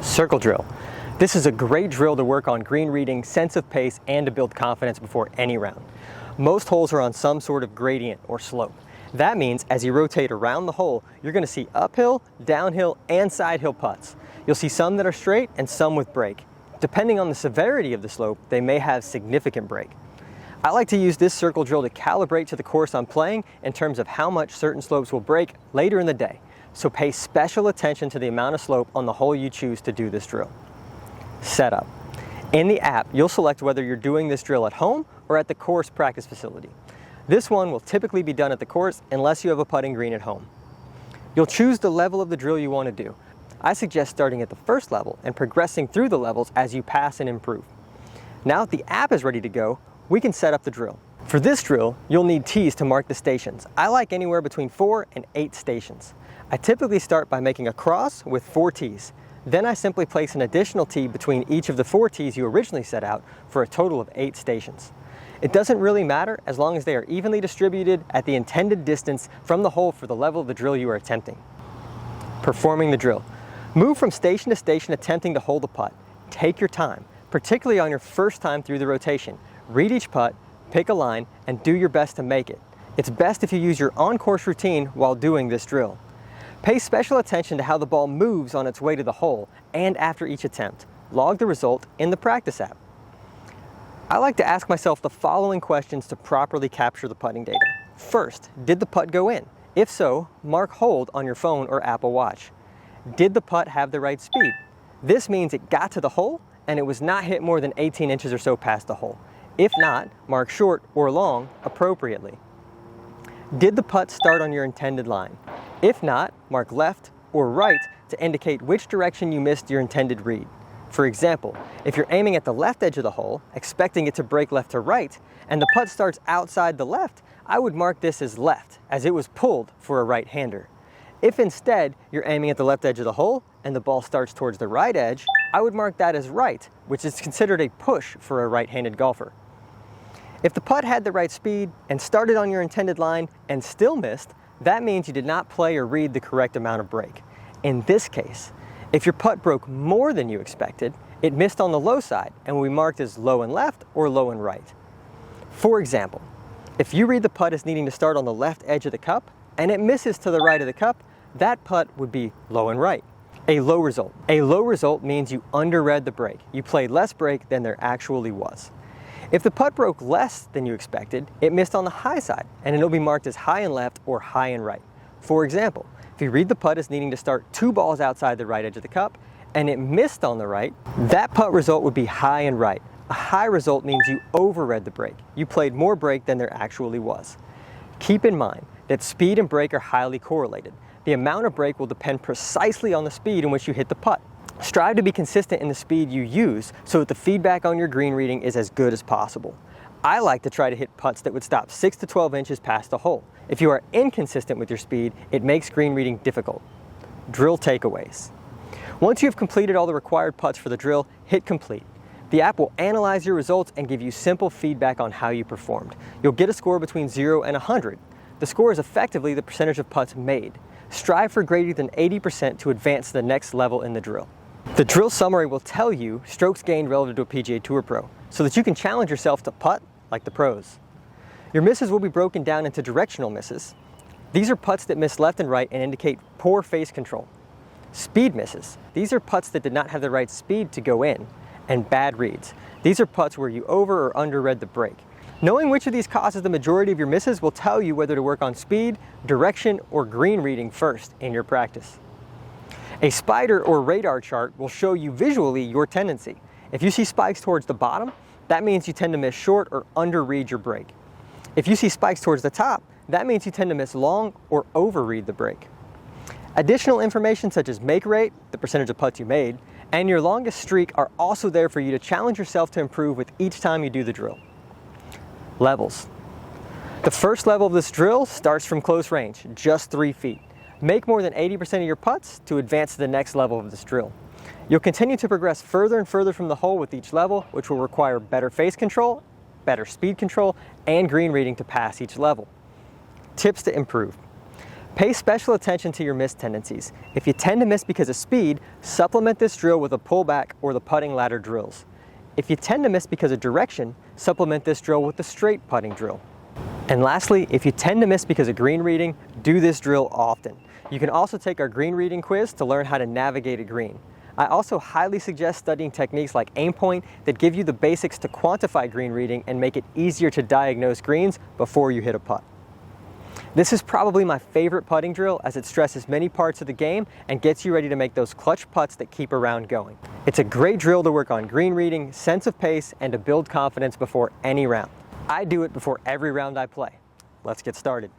Circle drill. This is a great drill to work on green reading, sense of pace, and to build confidence before any round. Most holes are on some sort of gradient or slope. That means as you rotate around the hole, you're going to see uphill, downhill, and side hill putts. You'll see some that are straight and some with break. Depending on the severity of the slope, they may have significant break. I like to use this circle drill to calibrate to the course I'm playing in terms of how much certain slopes will break later in the day. So pay special attention to the amount of slope on the hole you choose to do this drill. Setup. In the app, you'll select whether you're doing this drill at home or at the course practice facility. This one will typically be done at the course unless you have a putting green at home. You'll choose the level of the drill you want to do. I suggest starting at the first level and progressing through the levels as you pass and improve. Now that the app is ready to go, we can set up the drill. For this drill, you'll need tees to mark the stations. I like anywhere between 4 and 8 stations. I typically start by making a cross with 4 tees. Then I simply place an additional tee between each of the 4 tees you originally set out for a total of 8 stations. It doesn't really matter as long as they are evenly distributed at the intended distance from the hole for the level of the drill you are attempting. Performing the drill. Move from station to station attempting to hold the putt. Take your time, particularly on your first time through the rotation. Read each putt, pick a line, and do your best to make it. It's best if you use your on-course routine while doing this drill. Pay special attention to how the ball moves on its way to the hole and after each attempt. Log the result in the practice app. I like to ask myself the following questions to properly capture the putting data. First, did the putt go in? If so, mark hold on your phone or Apple Watch. Did the putt have the right speed? This means it got to the hole and it was not hit more than 18 inches or so past the hole. If not, mark short or long appropriately. Did the putt start on your intended line? If not, mark left or right to indicate which direction you missed your intended read. For example, if you're aiming at the left edge of the hole, expecting it to break left to right, and the putt starts outside the left, I would mark this as left, as it was pulled for a right-hander. If instead you're aiming at the left edge of the hole and the ball starts towards the right edge, I would mark that as right, which is considered a push for a right-handed golfer. If the putt had the right speed and started on your intended line and still missed, that means you did not play or read the correct amount of break. In this case, if your putt broke more than you expected, it missed on the low side and will be marked as low and left or low and right. For example, if you read the putt as needing to start on the left edge of the cup and it misses to the right of the cup, that putt would be low and right. A low result. A low result means you underread the break. You played less break than there actually was. If the putt broke less than you expected, it missed on the high side and it'll be marked as high and left or high and right. For example, if you read the putt as needing to start 2 balls outside the right edge of the cup and it missed on the right, that putt result would be high and right. A high result means you overread the break. You played more break than there actually was. Keep in mind that speed and break are highly correlated. The amount of break will depend precisely on the speed in which you hit the putt. Strive to be consistent in the speed you use so that the feedback on your green reading is as good as possible. I like to try to hit putts that would stop 6 to 12 inches past the hole. If you are inconsistent with your speed, it makes green reading difficult. Drill takeaways. Once you have completed all the required putts for the drill, hit complete. The app will analyze your results and give you simple feedback on how you performed. You'll get a score between 0 and 100. The score is effectively the percentage of putts made. Strive for greater than 80% to advance to the next level in the drill. The drill summary will tell you strokes gained relative to a PGA Tour pro, so that you can challenge yourself to putt like the pros. Your misses will be broken down into directional misses. These are putts that miss left and right and indicate poor face control. Speed misses. These are putts that did not have the right speed to go in. And bad reads. These are putts where you over or underread the break. Knowing which of these causes the majority of your misses will tell you whether to work on speed, direction, or green reading first in your practice. A spider or radar chart will show you visually your tendency. If you see spikes towards the bottom, that means you tend to miss short or underread your break. If you see spikes towards the top, that means you tend to miss long or overread the break. Additional information such as make rate, the percentage of putts you made, and your longest streak are also there for you to challenge yourself to improve with each time you do the drill. Levels. The first level of this drill starts from close range, just 3 feet. Make more than 80% of your putts to advance to the next level of this drill. You'll continue to progress further and further from the hole with each level, which will require better face control, better speed control, and green reading to pass each level. Tips to improve. Pay special attention to your miss tendencies. If you tend to miss because of speed, supplement this drill with a pullback or the putting ladder drills. If you tend to miss because of direction, supplement this drill with the straight putting drill. And lastly, if you tend to miss because of green reading, do this drill often. You can also take our green reading quiz to learn how to navigate a green. I also highly suggest studying techniques like aim point that give you the basics to quantify green reading and make it easier to diagnose greens before you hit a putt. This is probably my favorite putting drill as it stresses many parts of the game and gets you ready to make those clutch putts that keep a round going. It's a great drill to work on green reading, sense of pace, and to build confidence before any round. I do it before every round I play. Let's get started.